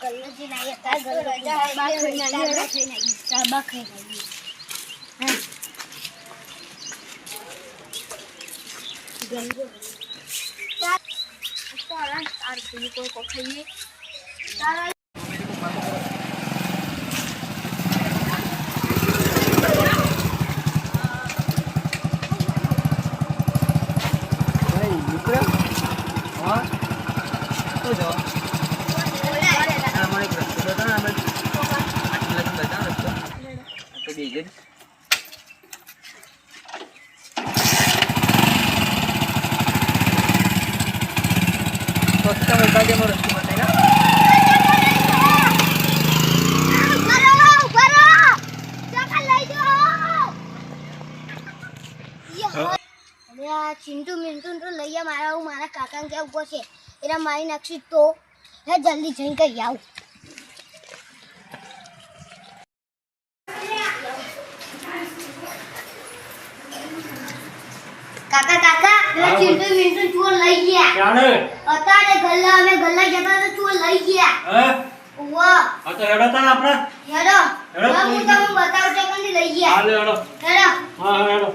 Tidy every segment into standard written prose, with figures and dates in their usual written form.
ગલ્લાજી નાઈએ તાર ગલ્લા બા ખાઈ નાઈએ તાર બા ખાઈ નાઈએ હા ગંજો તાર પેલી કોઈ ખાઈએ તારા चिंटू मिंटू तो लैया मारा हूँ मारा काका क्या ऊपर से एरा मारी नक्शी तो है जल्दी जहीं का याऊ काका काका मैं चिंटू मिंटू चोर लई गया क्या ने अता रे गल्ला में गल्ला जता तो चोर लई गया हैं वाह आ तो हेडो था अपना हेडो हम तो बताओ जगह लई गया हां हेडो हेडो हां हेडो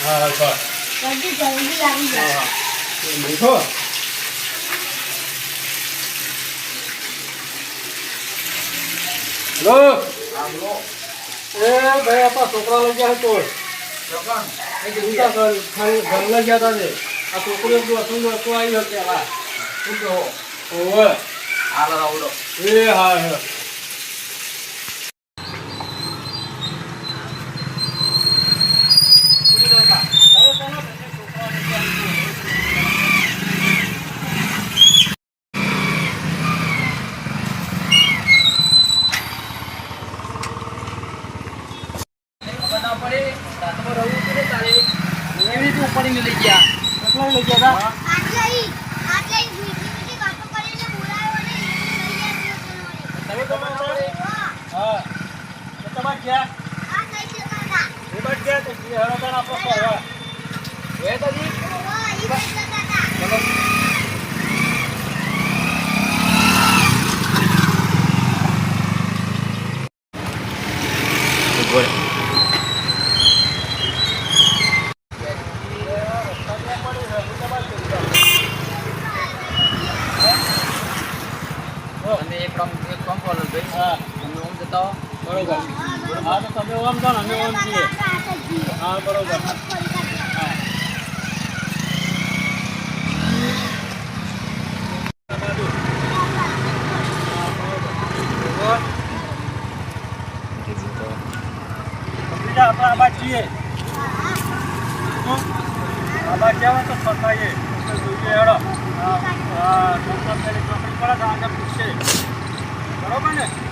हां हां जल्दी जल्दी આવી જા हां देखो हेलो हेलो ए भाई आपा छोकरा लई गया तो लोगन ए जूता घर लई गया था जे आ छोकरी को सुन तो आई हो के ला सुन तो ओए हाल रावड़ो ए हां हां बरोबर ने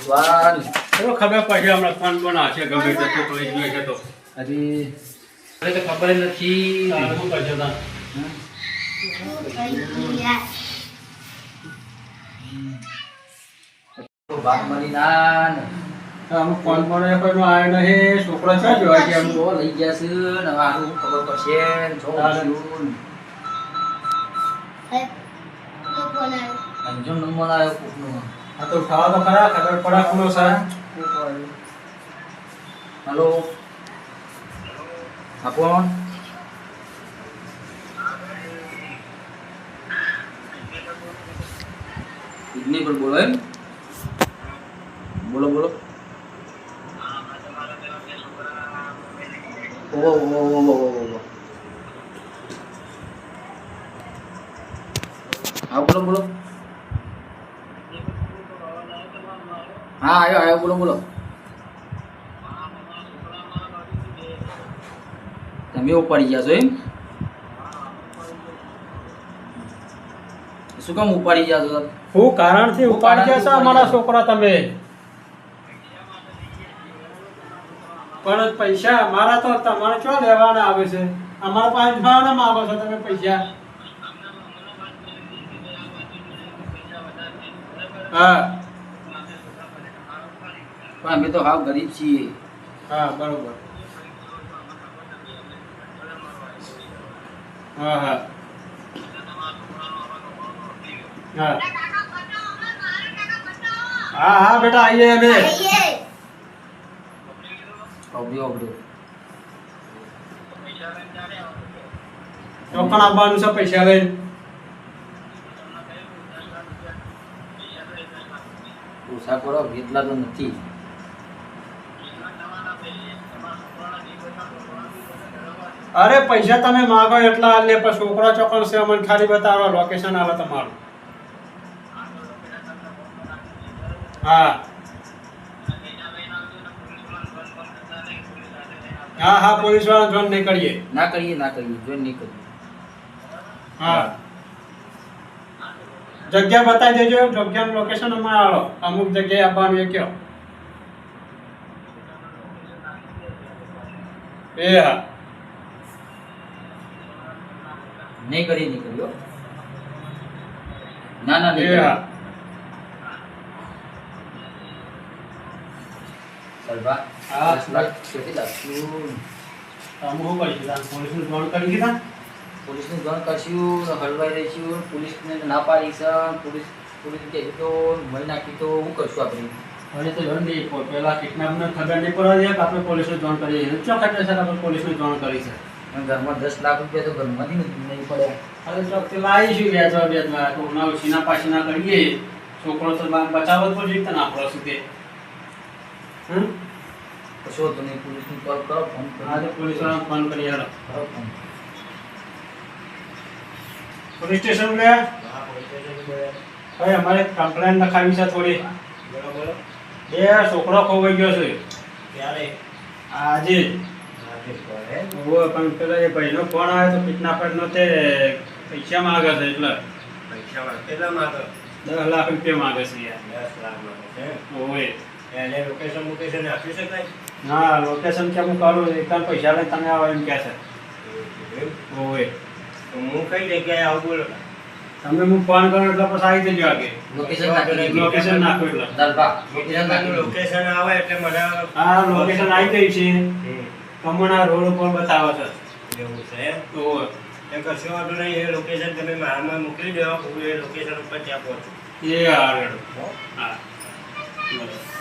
ભગવાન તો ખબર પડે હમણાં ફોન બનાવશે ગમે તે તો કોઈ જોઈએ છે તો હજી મને તો ખબર નથી શું કરશો તા Iya. ભાગ મળી ના ને. આમાં ફોન પર કોઈનો આવ્યો નહીં, છોકરો છે જોવા કે એમ. જો લઈ ગયા છે ને હવે આનું ખબર પડશે ને જો શું. અંજો નંબર આવ્યો કોકનો. આ તો ઉઠાવો તો ખરા, ખબર પડે કોનો છે. હેલો હા કોણ? કિડની પર બોલો એમ? બોલો બોલો. ઓહો. હા બોલો બોલો. હા આવ્યો બોલો બોલો. તમે ઉપાડી ગયા છો એમ? શું કામ ઉપાડી ગયા છો? હું કારણથી ઉપાડી ગયા છો અમારા છોકરા તમે? પણ પૈસા મારા તો તમારે ક્યાં લેવાના આવે છે? અમારા પાસે ભાવના માંગો છો તમે પૈસા? હા પણ અમે તો હાવ ગરીબ છીએ. હા બરોબર. હા હા હા બેટા આવીએ અમે. અવડ્યો ચોકણ આવવાનું છે પૈસા લઈને. ઓછા કરો એટલા તો નથી. અરે પૈસા તમે માગો એટલા લે, પણ છોકરા ચોકણ છે અમને ખાલી બતાવો, લોકેશન આલો તમારું. હા હા પોલીસ વાળા જોઈન નહીં કરીએ. ના કરીએ જોઈન નહીં કરીએ. હા જગ્યા બતાવી દેજો, જગ્યાનું લોકેશન અમારે આલો. અમુક જગ્યાએ આવવાનું એ કયો. એ હા નહીં કર્યો. ના એ હા સલભા હા. 10 લાખ કેટલી લાગશું? તમે શું કરી દીધા? પોલીસને જોઈન કરી દીધા? પોલીસને જાણ કરશું, હલવાઈ રહીશું, પોલીસને ના પાડી છે, પોલીસ કે તો મહિના કી તો હું કરશું આપણે? હવે તો જોઈન નહીં, પેલા કિડનેપને ખબર નહીં પડવા દે કે આપણે પોલીસને જોઈન કરીએ. ચોખ્ખા છે આપણે પોલીસને જોઈન કરી છે. અને ઘરમાં 10 લાખ રૂપિયા તો ઘરમાંથી નહીં પડે. અરે ચોકથી લાવીશું વ્યાજમાં કોકના સીના પાસીના કરીએ. છોકરો તો બચાવત પણ જીતતા ના આપણો સુધી. કશો તમે પોલીસને કોલ કરો, ફોન કરો. આજે પોલીસ વાળા ફોન કરી હેલો. કરો ફોન. પોલીસ સ્ટેશન લે. ભાઈ અમારે કમ્પ્લેન લખાવી છે થોડી. બોલો એ છોકરો ખોવાઈ ગયો છે ક્યારે? આજે. પણ પેલા એ ભાઈનો ફોન આવ્યો તો કિડનેપરનો તે પૈસા માંગે છે એટલે. પૈસા કેટલા માંગો? 10 લાખ રૂપિયા માંગે છે યાર. 10 લાખ માંગો છે. ઓય એને લોકેશન આપી શકાય? હા લોકેશન કે હું કરું એકદમ પૈસા લઈને તમે આવો એમ કહે છે. ઓય તો હું કઈ જગ્યાએ આવું બોલો? તમે હું ફોન કરો એટલે પછી આવી જજો આગે. લોકેશન નાખો એટલે. દલભા લોકેશન આવે એટલે મને હા લોકેશન આવી ગઈ છે. કમણા રોડ ઉપર બતાવે છે. એવું છે એમ? ઓય એ કશો વાંધો નહીં, એ લોકેશન તમે મારામાં મોકલી દો, હું એ લોકેશન ઉપર ત્યાં પહોંચું. એ હારેડો. હા બરાબર.